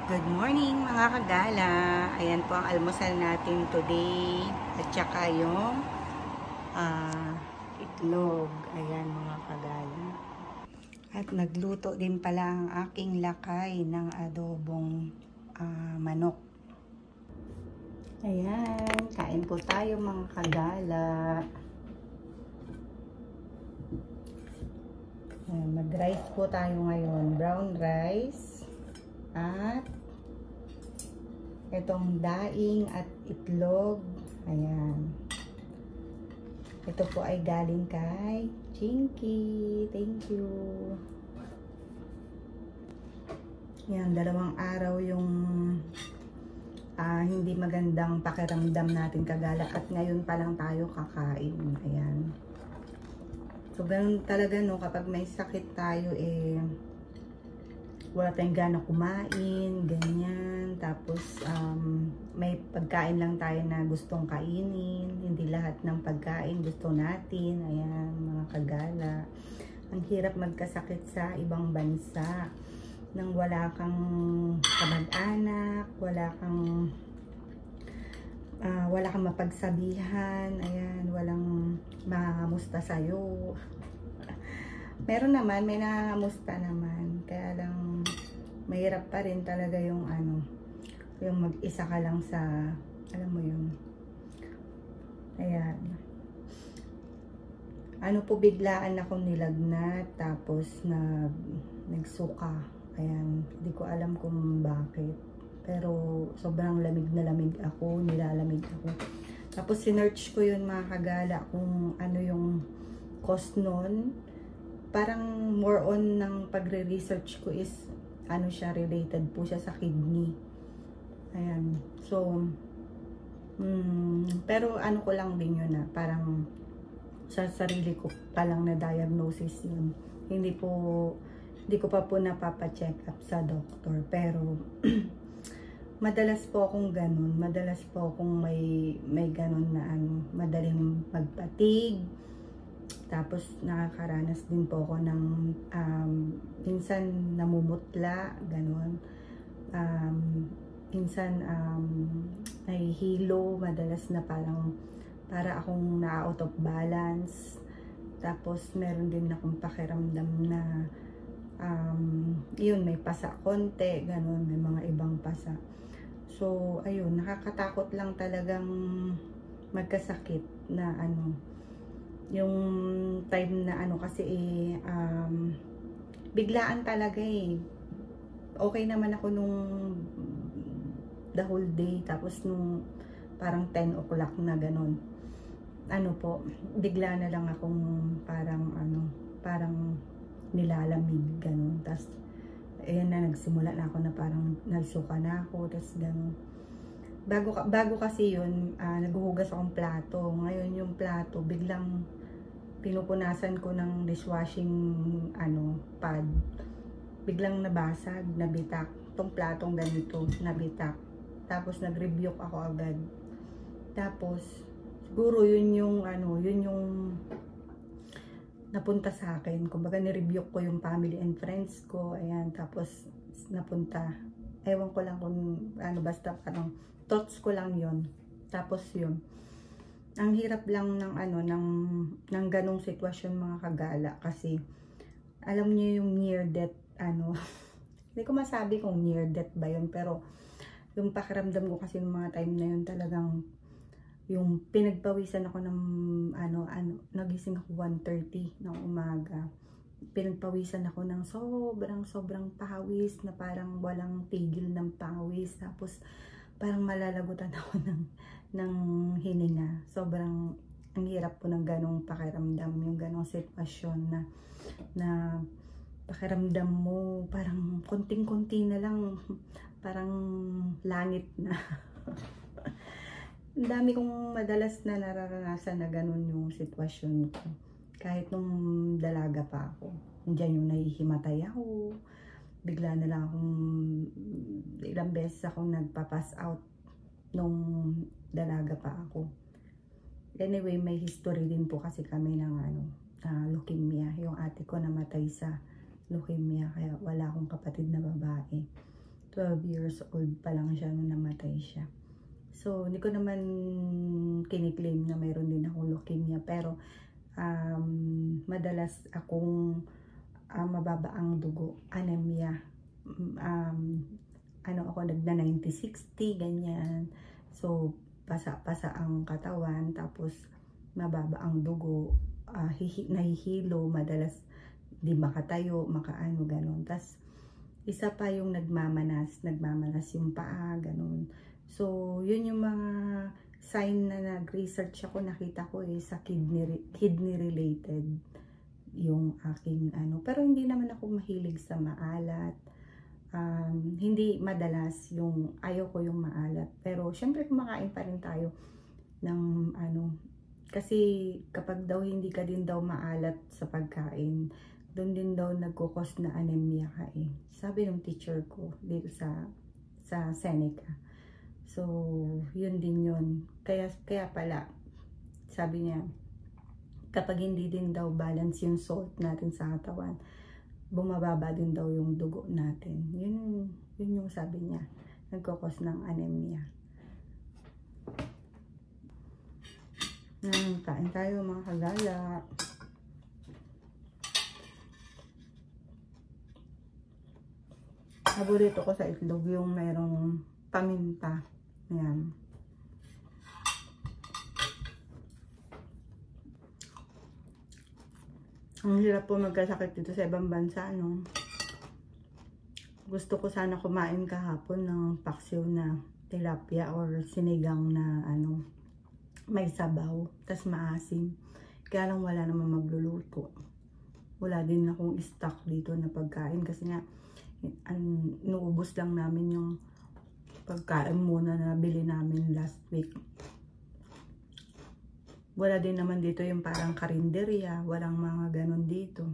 Good morning mga kagala. Ayan po ang almusal natin today. At saka yung itlog. Ayan mga kagala. At nagluto din pala ang aking lakay ng adobong manok. Ayan, kain po tayo mga kagala. Ayan, mag-rice po tayo ngayon. Brown rice. At itong daing at itlog. Ayan. Ito po ay galing kay Chinky. Thank you. Yan, 2 araw yung hindi magandang pakiramdam natin kagala. At ngayon pa lang tayo kakain. Ayan. So, ganun talaga no, kapag may sakit tayo wala tayong gana kumain, ganyan. Tapos, may pagkain lang tayo na gustong kainin. Hindi lahat ng pagkain gusto natin. Ayan, mga kagala. Ang hirap magkasakit sa ibang bansa. Nang wala kang kamag-anak, wala kang mapagsabihan. Ayan, walang mangamusta sa'yo. Meron naman, may nangangamusta naman. Kaya lang, mahirap pa rin talaga yung yung mag-isa ka lang sa, alam mo yun. Ayan. Biglaan ako nilagnat, tapos nagsuka. Ayan, hindi ko alam kung bakit. Pero sobrang lamig na lamig ako, nilalamig ako. Tapos sinearch ko yun mga kagala kung ano yung cause nun. Parang more on ng pagre-research ko is siya, related po siya sa kidney. Ayan. So, pero ko lang din yun parang sa sarili ko pa lang na diagnosis yun. Hindi ko pa po napapacheck up sa doktor. Pero, madalas po akong ganun. Madalas po akong may ganun na madaling magpatig. Tapos nakakaranas din po ako ng minsan namumutla, gano'n. Minsan nahihilo, madalas na para akong na-out of balance. Tapos meron din akong pakiramdam na yun, may pasa konti, gano'n, may mga ibang pasa. So ayun, nakakatakot lang talagang magkasakit na yung time na kasi biglaan talaga okay naman ako nung the whole day, tapos nung parang 10 o'clock na ganun, bigla na lang akong parang nilalamig ganun. Tapos ayan na, nagsimula na ako na parang nagsuka na ako, tapos ganun. Bago kasi yun, naghuhugas akong plato. Ngayon yung plato, biglang pinupunasan ko ng dishwashing pad. Biglang nabasag, nabitak. Tong platong ganito, nabitak. Tapos nag-rebuke ako agad. Tapos siguro yun yung napunta sa akin. Kumbaga ni-rebuke ko yung family and friends ko. Ayan, tapos napunta. Ewan ko lang kung basta parang thoughts ko lang yun. Tapos yun. Ang hirap lang ng ganong sitwasyon mga kagala, kasi alam niyo yung near death hindi ko masabi kung near death ba yun, pero yung pakiramdam ko kasi ng mga time na yun talagang yung pinagpawisan ako ng nagising ako 1:30 ng umaga. Pinagpawisan ako ng sobrang pawis na parang walang tigil ng pawis. Tapos parang malalagutan ako ng hininga. Sobrang ang hirap po ng ganong pakiramdam, yung ganong sitwasyon na pakiramdam mo parang konting-konti na lang, parang langit na. Ang dami kong madalas na nararanasan na ganon yung sitwasyon ko. Kahit nung dalaga pa ako. Nandiyan yung nahihimatay ako. Bigla na lang akong, ilang beses akong nagpa-pass out nung dalaga pa ako. Anyway, may history din po kasi kami ng leukemia. Yung ate ko namatay sa leukemia, kaya wala akong kapatid na babae. 12 years old pa lang siya nung namatay siya. So, hindi ko naman kiniklaim na mayroon din akong leukemia, pero madalas akong mababa ang dugo, anemia. Ako nagna 90-60, ganyan. So, pasa-pasa ang katawan, tapos mababa ang dugo, nahihilo, madalas di makatayo, makaano, ganun. Tas isa pa yung nagmamanas yung paa, ganun. So, yun yung mga sign na nag-research ako, nakita ko sa kidney related yung aking pero hindi naman ako mahilig sa maalat. Hindi madalas yung ayaw ko yung maalat, pero syempre kumakain pa rin tayo ng kasi kapag daw hindi ka din daw maalat sa pagkain, doon din daw nagkukos na anemia ka sabi ng teacher ko dito sa Seneca. So yun din yun, kaya pala sabi niya, kapag hindi din daw balance yung salt natin sa katawan, bumababa din daw yung dugo natin. Yun yung sabi niya, nagkukos ng anemia. Kain tayo mga kagala. Paborito ko sa itlog yung mayroong paminta. Ayan. Ang hirap po magkasakit dito sa ibang bansa, no? Gusto ko sana kumain kahapon ng paksiw na tilapia or sinigang na may sabaw, tas maasim. Kaya lang wala naman magluluto. Wala din akong stock dito na pagkain kasi nga nuubos lang namin yung pagkain muna na bili namin last week. Wala din naman dito yung parang karinderya, walang mga ganon dito.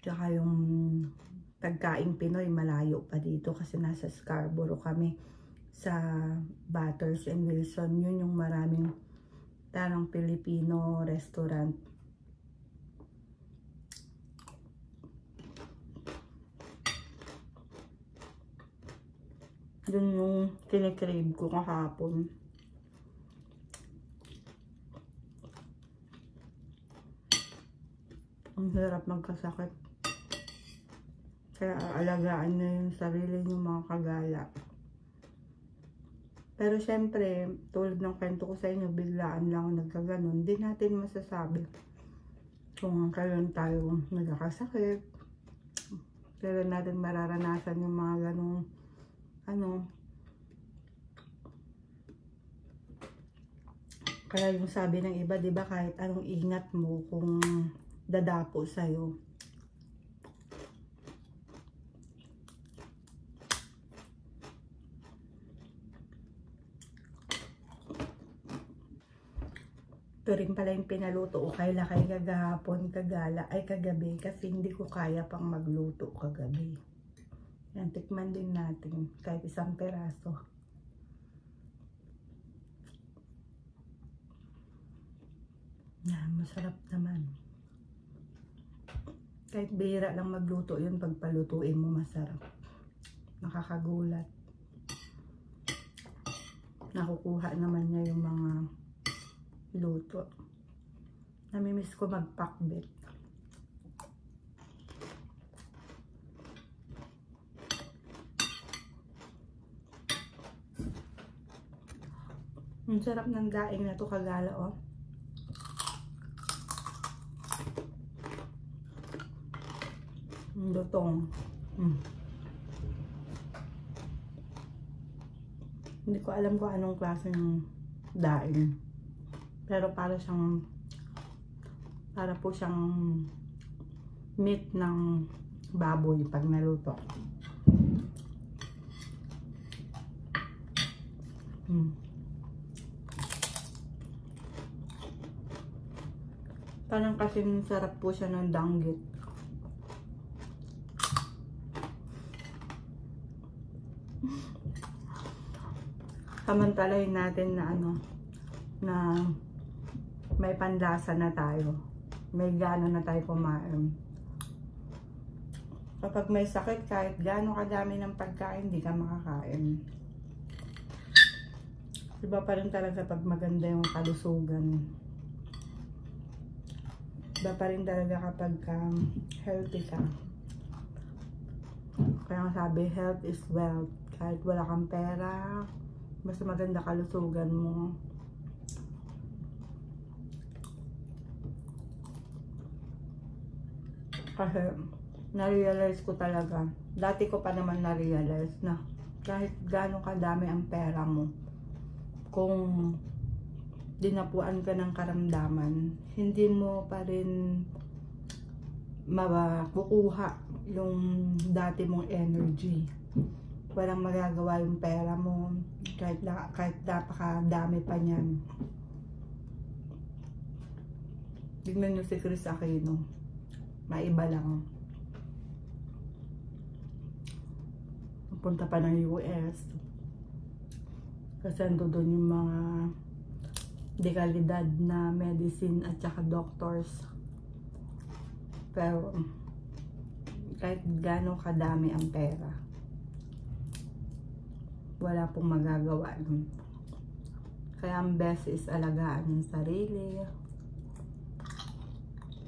Tsaka yung pagkain Pinoy malayo pa dito kasi nasa Scarborough kami sa Batters and Wilson. Yun yung maraming parang Filipino restaurant. Yun yung kinikrave ko kahapon. Ang hirap magkasakit. Kaya alagaan na yung sarili ng mga kagala. Pero syempre, tulad ng kwento ko sa inyo, biglaan lang nagkaganon. Hindi natin masasabi kung kailan tayo nagkakasakit. Kailan natin mararanasan yung mga ganong kaya yung sabi ng iba, di ba, kahit anong ingat mo kung dadapo sa'yo. Ito rin pala yung pinaluto ko kay kagahapon, kagabi, kasi hindi ko kaya pang magluto kagabi. Yan, tikman din natin kahit isang peraso. Yan, masarap naman. Kahit bihira lang magluto yun, pagpalutuin mo masarap. Nakakagulat. Nakukuha naman niya yung mga luto. Namimiss ko magpakbet. Ang sarap ng daing na to kagala, oh. Lutong. Hindi ko alam kung anong klaseng daing. Pero para po siyang meat ng baboy pag naluto. Parang kasi sarap po siya ng danggit. Samantalahin natin na na may panlasa na tayo. May gana na tayo kumain. Kapag may sakit, kahit gaano kadami ng pagkain, hindi ka makakain. Iba pa rin talaga pag maganda yung kalusugan. Iba pa rin talaga kapag healthy ka. Kaya sabi, health is wealth. Kahit wala kang pera, basta maganda kalusugan mo. Kasi na-realize ko talaga, dati ko pa naman na-realize na kahit gaano kadami ang pera mo, kung dinapuan ka ng karamdaman, hindi mo pa rin makukuha yung dati mong energy. Walang magagawa yung pera mo kahit napakadami pa niyan. Tignan nyo si Kris Aquino, maiba lang. Punta pa ng US kasi ando doon yung mga dekalidad na medicine at saka doctors. Pero kahit gaano kadami ang pera, wala pong magagawa nun. Kaya ang best is alagaan ng sarili,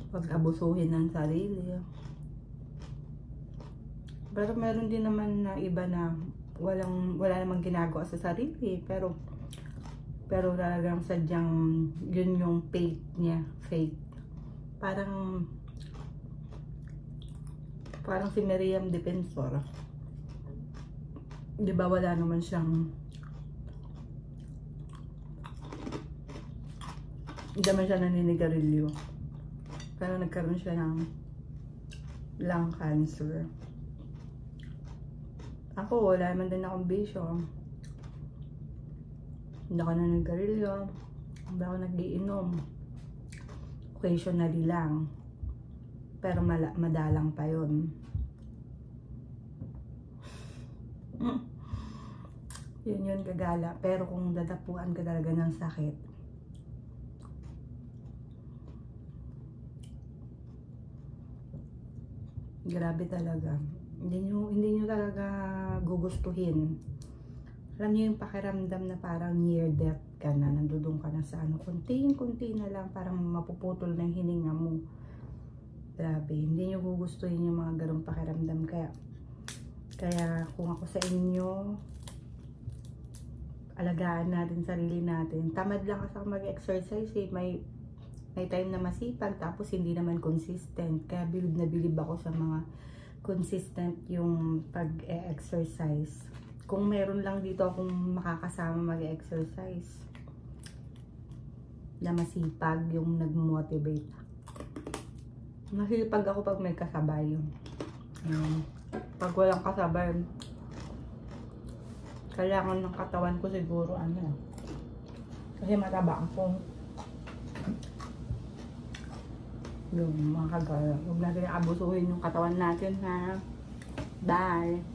huwag abusuhin ng sarili. Pero meron din naman na iba na wala namang ginagawa sa sarili, pero talagang sadyang yun yung faith niya, faith. Parang si Miriam Defensor. Di ba wala naman siyang, hindi naman siya naninigarilyo, pero nagkaroon siya ng lung cancer. Ako, wala naman din akong bisyo. Hindi ako naninigarilyo, hindi ako nag-iinom. Occasionally lang. Pero madalang pa yun. Yun gagala. Pero kung dadapuan ka talaga ng sakit, grabe talaga. Hindi nyo talaga gugustuhin. Alam niyo yung pakiramdam na parang near death ka na, nandudong ka na sa ano, kunti na lang, parang mapuputol na yung hininga mo. Grabe, hindi nyo gugustuhin yung mga ganong pakiramdam. Kaya kung ako sa inyo, alagaan natin sarili natin. Tamad lang kasi ako mag-exercise eh. May time na masipag, tapos hindi naman consistent. Kaya bilib na bilib ako sa mga consistent yung pag-exercise. Kung meron lang dito akong makakasama mag-exercise na masipag, yung nag-motivate. Masipag ako pag may kasabay. Pag walang kasabay, kailangan ng katawan ko siguro kasi mataba ako. Yung mga kagaya, huwag natin abusuhin yung katawan natin, ha. Bye!